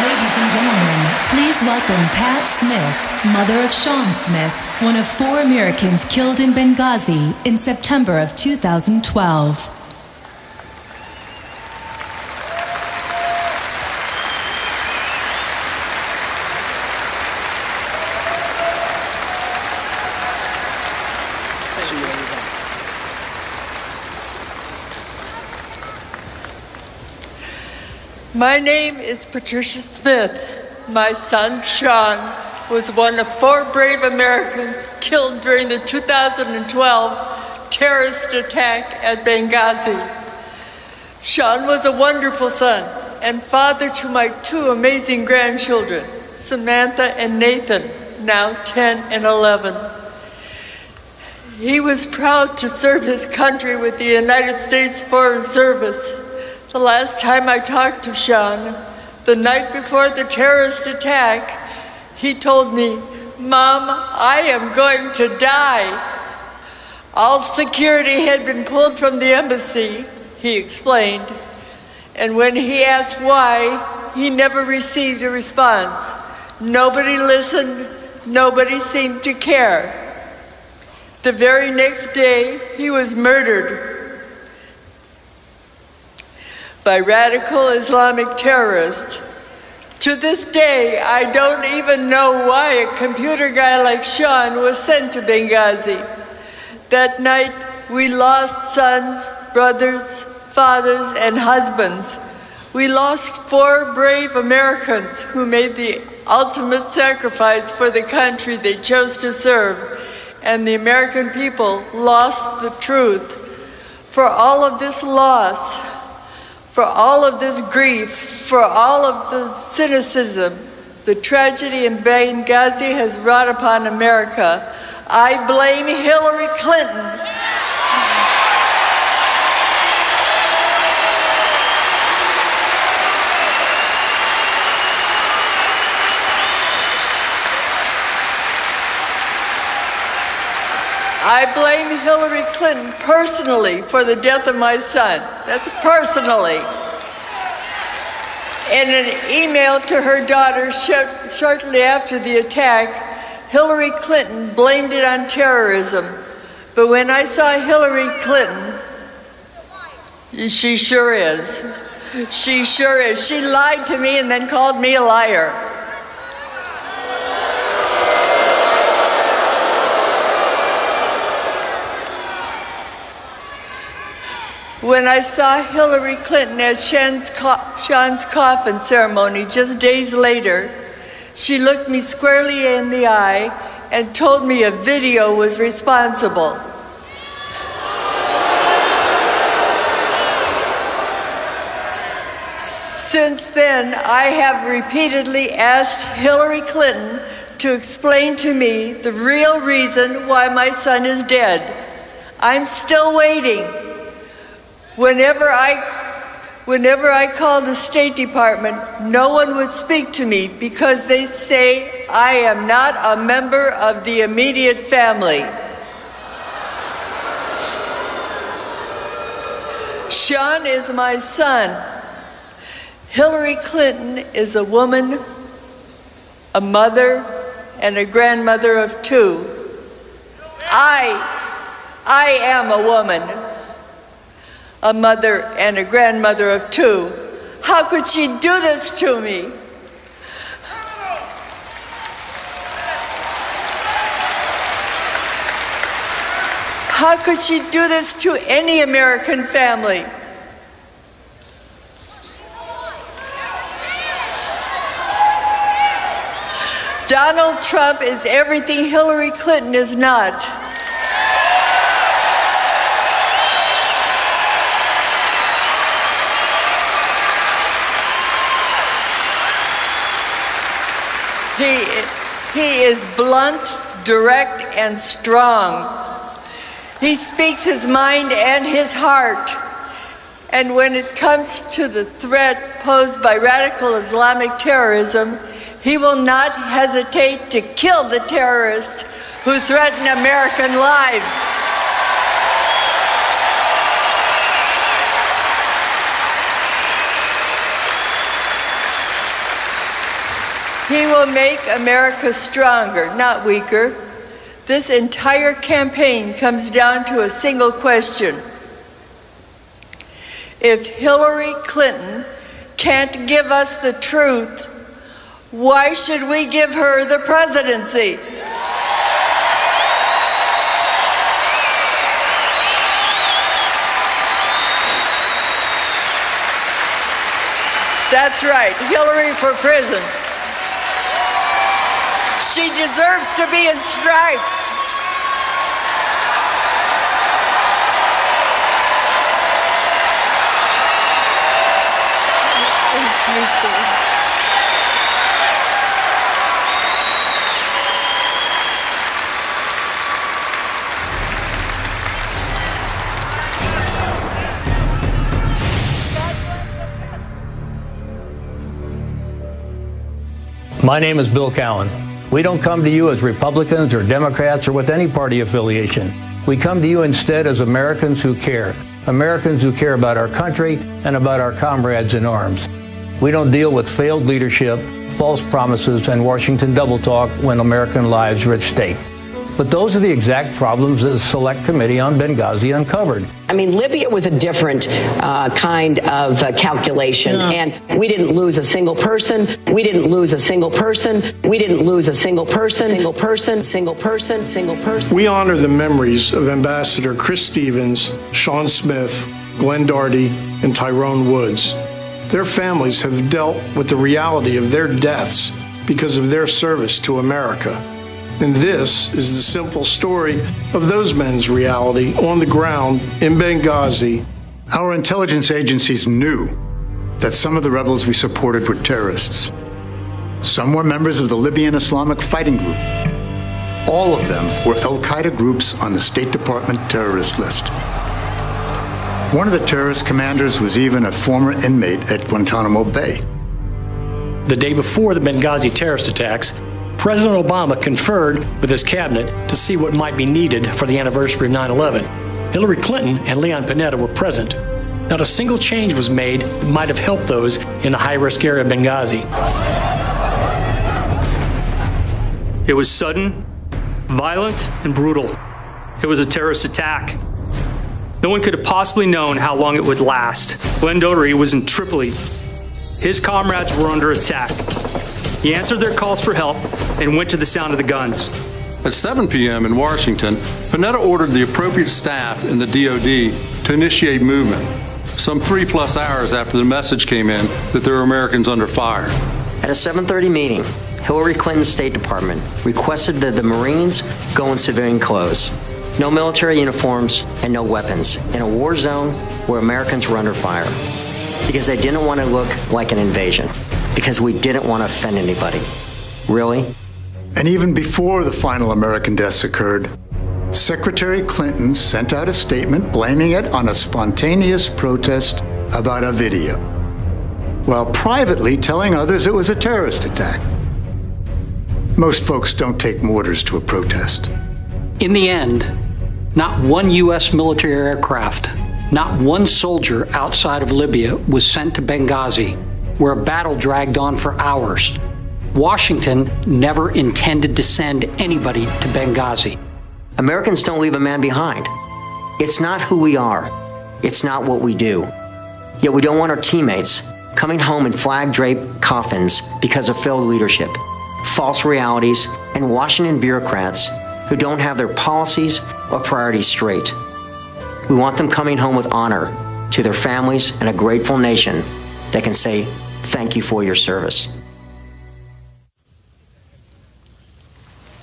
Ladies and gentlemen, please welcome Pat Smith, mother of Sean Smith, one of 4 Americans killed in Benghazi in September of 2012. My name is Patricia Smith. My son, Sean, was one of 4 brave Americans killed during the 2012 terrorist attack at Benghazi. Sean was a wonderful son and father to my 2 amazing grandchildren, Samantha and Nathan, now 10 and 11. He was proud to serve his country with the United States Foreign Service. The last time I talked to Sean, the night before the terrorist attack, he told me, "Mom, I am going to die." All security had been pulled from the embassy, he explained, and when he asked why, he never received a response. Nobody listened, nobody seemed to care. The very next day, he was murdered by radical Islamic terrorists. To this day, I don't even know why a computer guy like Sean was sent to Benghazi. That night, we lost sons, brothers, fathers, and husbands. We lost 4 brave Americans who made the ultimate sacrifice for the country they chose to serve, and the American people lost the truth. For all of this loss, for all of this grief, for all of the cynicism the tragedy in Benghazi has wrought upon America, I blame Hillary Clinton. I blame Hillary Clinton personally for the death of my son. That's personally. In an email to her daughter shortly after the attack, Hillary Clinton blamed it on terrorism. But when I saw Hillary Clinton, she sure is. She sure is. She lied to me and then called me a liar. When I saw Hillary Clinton at Sean's coffin ceremony just days later, she looked me squarely in the eye and told me a video was responsible. Since then, I have repeatedly asked Hillary Clinton to explain to me the real reason why my son is dead. I'm still waiting. Whenever I call the State Department, no one would speak to me because they say I am not a member of the immediate family. Sean is my son. Hillary Clinton is a woman, a mother, and a grandmother of 2. I am a woman, a mother, and a grandmother of 2. How could she do this to me? How could she do this to any American family? Donald Trump is everything Hillary Clinton is not. He is blunt, direct, and strong. He speaks his mind and his heart. And when it comes to the threat posed by radical Islamic terrorism, he will not hesitate to kill the terrorists who threaten American lives. He will make America stronger, not weaker. This entire campaign comes down to a single question. If Hillary Clinton can't give us the truth, why should we give her the presidency? That's right, Hillary for prison. She deserves to be in stripes. My name is Bill Cowan. We don't come to you as Republicans or Democrats or with any party affiliation. We come to you instead as Americans who care about our country and about our comrades in arms. We don't deal with failed leadership, false promises, and Washington double talk when American lives are at stake. But those are the exact problems that the Select Committee on Benghazi uncovered. I mean, Libya was a different kind of calculation, and we didn't lose a single person. We didn't lose a single person. We didn't lose a single person. Single person. Single person. Single person. We honor the memories of Ambassador Chris Stevens, Sean Smith, Glenn Darty, and Tyrone Woods. Their families have dealt with the reality of their deaths because of their service to America. And this is the simple story of those men's reality on the ground in Benghazi. Our intelligence agencies knew that some of the rebels we supported were terrorists. Some were members of the Libyan Islamic Fighting Group. All of them were al-Qaeda groups on the State Department terrorist list. One of the terrorist commanders was even a former inmate at Guantanamo Bay. The day before the Benghazi terrorist attacks, President Obama conferred with his cabinet to see what might be needed for the anniversary of 9/11. Hillary Clinton and Leon Panetta were present. Not a single change was made that might have helped those in the high-risk area of Benghazi. It was sudden, violent, and brutal. It was a terrorist attack. No one could have possibly known how long it would last. Glenn Darty was in Tripoli. His comrades were under attack. He answered their calls for help and went to the sound of the guns. At 7 p.m. in Washington, Panetta ordered the appropriate staff in the DoD to initiate movement, some 3+ hours after the message came in that there were Americans under fire. At a 7:30 meeting, Hillary Clinton's State Department requested that the Marines go in civilian clothes, no military uniforms, and no weapons, in a war zone where Americans were under fire, because they didn't want to look like an invasion. Because we didn't want to offend anybody. Really? And even before the final American deaths occurred, Secretary Clinton sent out a statement blaming it on a spontaneous protest about a video, while privately telling others it was a terrorist attack. Most folks don't take mortars to a protest. In the end, not one U.S. military aircraft, not one soldier outside of Libya was sent to Benghazi, where a battle dragged on for hours. Washington never intended to send anybody to Benghazi. Americans don't leave a man behind. It's not who we are. It's not what we do. Yet we don't want our teammates coming home in flag-draped coffins because of failed leadership, false realities, and Washington bureaucrats who don't have their policies or priorities straight. We want them coming home with honor to their families and a grateful nation that can say, thank you for your service.